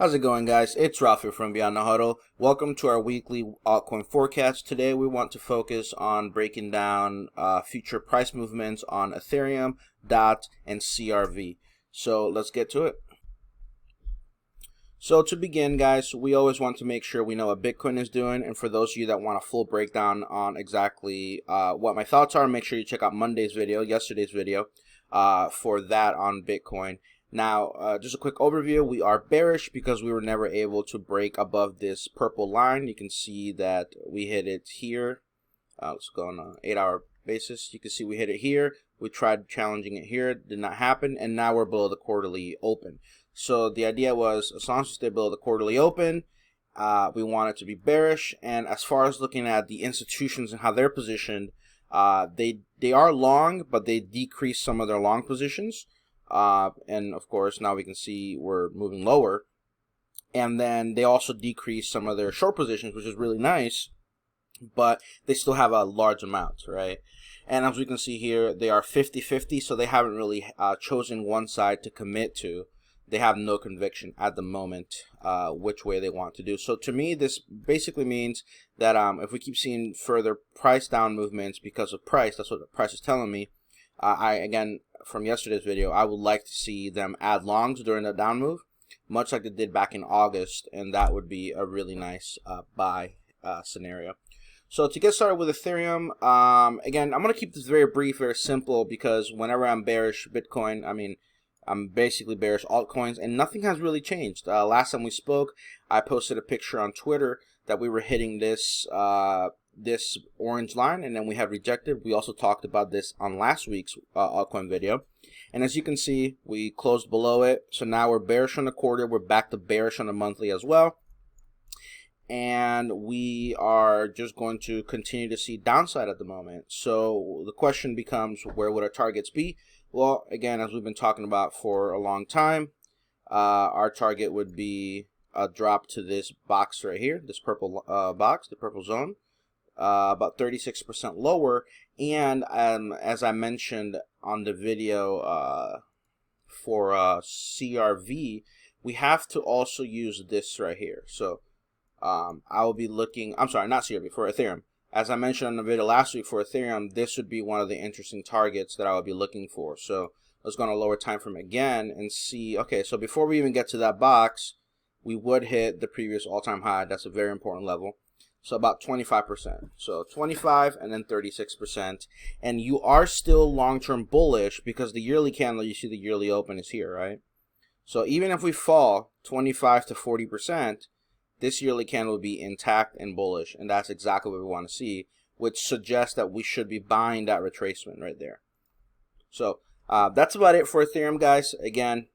How's it going, guys? It's Ralph here from Beyond the Hodl. Welcome to our weekly altcoin forecast. Today we want to focus on breaking down future price movements on Ethereum, DOT, and CRV. So let's get to it. So to begin, guys, we always want to make sure we know what Bitcoin is doing. And for those of you that want a full breakdown on exactly what my thoughts are, make sure you check out yesterday's video, for that on Bitcoin. Now, just a quick overview. We are bearish because we were never able to break above this purple line. You can see that we hit it here. Let's go on an 8-hour basis. You can see we hit it here. We tried challenging it here. It did not happen. And now we're below the quarterly open. So the idea was, as long as we stay below the quarterly open, we want it to be bearish. And as far as looking at the institutions and how they're positioned, they are long, but they decrease some of their long positions. And of course, now we can see we're moving lower. And then they also decrease some of their short positions, which is really nice, but they still have a large amount, right? And as we can see here, they are 50-50, so they haven't really chosen one side to commit to. They have no conviction at the moment which way they want to do. So to me, this basically means that if we keep seeing further price down movements because of price, that's what the price is telling me. Again, from yesterday's video, I would like to see them add longs during the down move, much like they did back in August, and that would be a really nice buy scenario. So to get started with Ethereum, again, I'm going to keep this very brief, very simple, because whenever I'm bearish Bitcoin, I'm basically bearish altcoins, and nothing has really changed. Last time we spoke, I posted a picture on Twitter that we were hitting this this orange line, and then we had rejected. We also talked about this on last week's altcoin video, and as you can see, we closed below it. So now we're bearish on the quarter. We're back to bearish on the monthly as well, and we are just going to continue to see downside at the moment. So the question becomes, where would our targets be? Well, again, as we've been talking about for a long time, our target would be a drop to this box right here, this purple box, the purple zone, about 36% lower. And as I mentioned on the video for CRV, we have to also use this right here. So I will be looking, I'm sorry, not CRV, for Ethereum. As I mentioned on the video last week for Ethereum, this would be one of the interesting targets that I would be looking for. So let's go on a lower time frame again and see. Okay, so before we even get to that box, we would hit the previous all-time high. That's a very important level. So about 25%. So 25 and then 36%. And you are still long-term bullish because the yearly candle, you see the yearly open is here, right? So even if we fall 25 to 40%, this yearly candle will be intact and bullish, and that's exactly what we want to see, which suggests that we should be buying that retracement right there. So that's about it for Ethereum, guys. Again,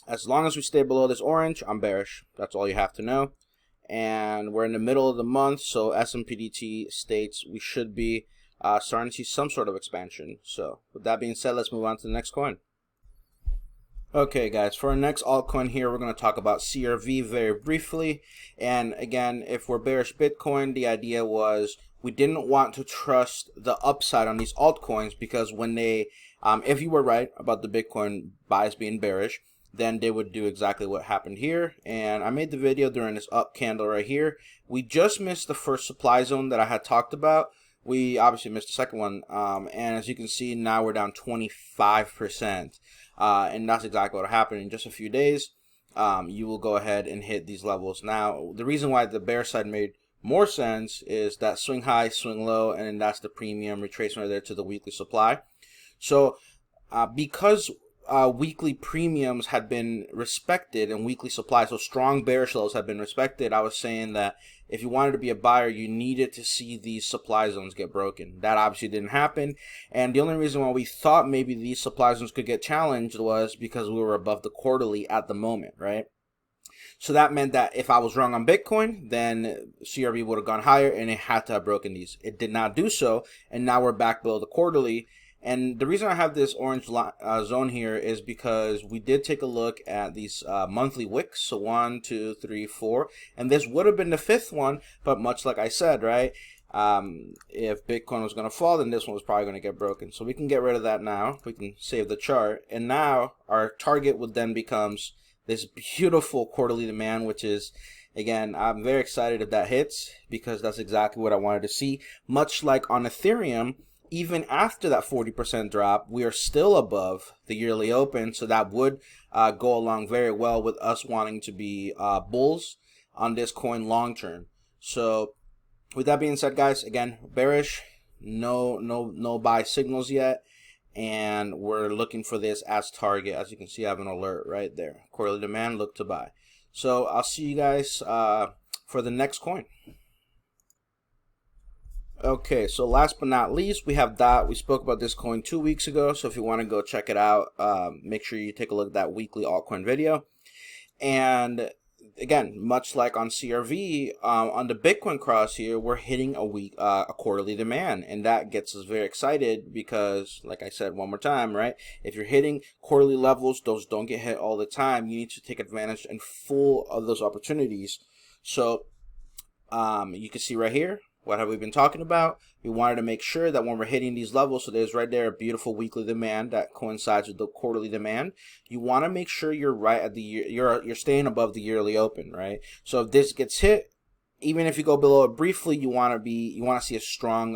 as long as we stay below this orange, I'm bearish. That's all you have to know. And we're in the middle of the month, so SMPDT states we should be starting to see some sort of expansion. So with that being said, let's move on to the next coin. Okay, guys, for our next altcoin here, we're going to talk about CRV very briefly. And again, if we're bearish Bitcoin, the idea was we didn't want to trust the upside on these altcoins, because when they, if you were right about the Bitcoin buys being bearish, then they would do exactly what happened here. And I made the video during this up candle right here. We just missed the first supply zone that I had talked about. We obviously missed the second one. And as you can see, now we're down 25%. And that's exactly what happened. In just a few days, you will go ahead and hit these levels. Now, the reason why the bear side made more sense is that swing high, swing low, and then that's the premium retracement right there to the weekly supply. So because weekly premiums had been respected and weekly supply, so strong bearish lows have been respected, I was saying that if you wanted to be a buyer, you needed to see these supply zones get broken. That obviously didn't happen, and the only reason why we thought maybe these supply zones could get challenged was because we were above the quarterly at the moment, right? So that meant that if I was wrong on Bitcoin, then CRV would have gone higher and it had to have broken these. It did not do so, and now we're back below the quarterly. And the reason I have this orange zone here is because we did take a look at these monthly wicks. So 1, 2, 3, 4, and this would have been the fifth one. But much like I said, right, if Bitcoin was going to fall, then this one was probably going to get broken. So we can get rid of that now. We can save the chart, and now our target would then becomes this beautiful quarterly demand, which is, again, I'm very excited if that hits, because that's exactly what I wanted to see. Much like on Ethereum, even after that 40% drop, we are still above the yearly open, so that would go along very well with us wanting to be bulls on this coin long term. So with that being said, guys, again, bearish, no buy signals yet, and we're looking for this as target. As you can see, I have an alert right there. Quarterly demand, look to buy. So I'll see you guys for the next coin. Okay, so last but not least, we have DOT. We spoke about this coin 2 weeks ago, so if you want to go check it out, make sure you take a look at that weekly altcoin video. And again, much like on CRV, on the Bitcoin cross here, we're hitting a quarterly demand, and that gets us very excited because, like I said one more time, right? If you're hitting quarterly levels, those don't get hit all the time. You need to take advantage and full of those opportunities. So you can see right here, what have we been talking about? We wanted to make sure that when we're hitting these levels, so there's right there a beautiful weekly demand that coincides with the quarterly demand. You want to make sure you're right at the year, you're staying above the yearly open, right? So if this gets hit, even if you go below it briefly, you want to see a strong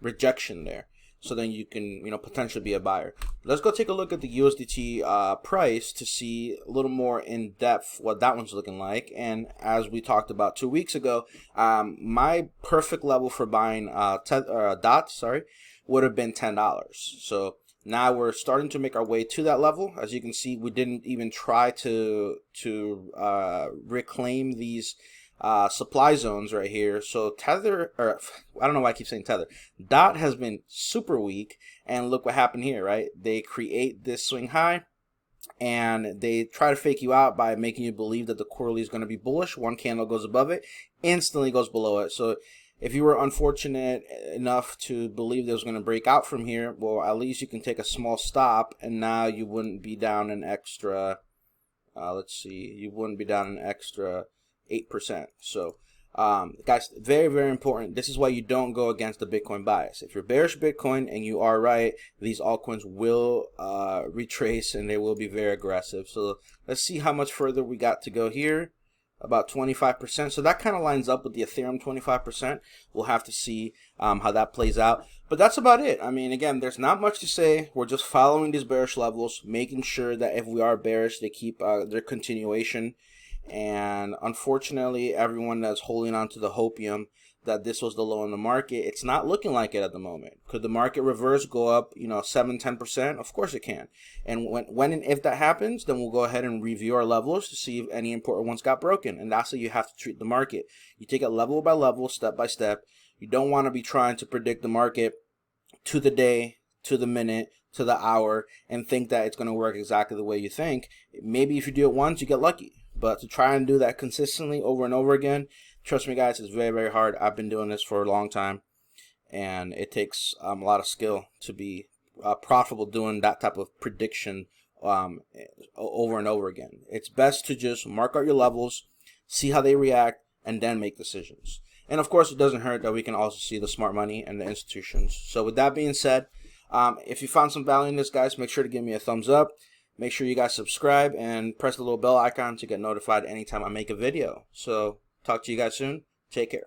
rejection there. So then you can, potentially be a buyer. Let's go take a look at the USDT price to see a little more in depth what that one's looking like. And as we talked about 2 weeks ago, my perfect level for buying DOT, would have been $10. So now we're starting to make our way to that level. As you can see, we didn't even try to reclaim these supply zones right here. So Tether, or I don't know why I keep saying Tether, DOT has been super weak, and look what happened here, right? They create this swing high, and they try to fake you out by making you believe that the quarterly is going to be bullish. One candle goes above it, instantly goes below it. So if you were unfortunate enough to believe it was going to break out from here, well, at least you can take a small stop, and now you wouldn't be down an extra, you wouldn't be down an extra 8%. So guys, very, very important. This is why you don't go against the Bitcoin bias. If you're bearish Bitcoin and you are right, these altcoins will retrace, and they will be very aggressive. So let's see how much further we got to go here. About 25%. So that kind of lines up with the Ethereum 25%. We'll have to see how that plays out. But that's about it. I mean, again, there's not much to say. We're just following these bearish levels, making sure that if we are bearish, they keep their continuation. And unfortunately, everyone that's holding on to the hopium that this was the low in the market, it's not looking like it at the moment. Could the market reverse, go up 7-10%? Of course it can. And when and if that happens, then we'll go ahead and review our levels to see if any important ones got broken. And that's how you have to treat the market. You take it level by level, step by step. You don't want to be trying to predict the market to the day, to the minute, to the hour, and think that it's going to work exactly the way you think. Maybe if you do it once, you get lucky. But to try and do that consistently over and over again, trust me, guys, it's very, very hard. I've been doing this for a long time, and it takes a lot of skill to be profitable doing that type of prediction over and over again. It's best to just mark out your levels, see how they react, and then make decisions. And of course, it doesn't hurt that we can also see the smart money and the institutions. So with that being said, if you found some value in this, guys, make sure to give me a thumbs up. Make sure you guys subscribe and press the little bell icon to get notified anytime I make a video. So talk to you guys soon. Take care.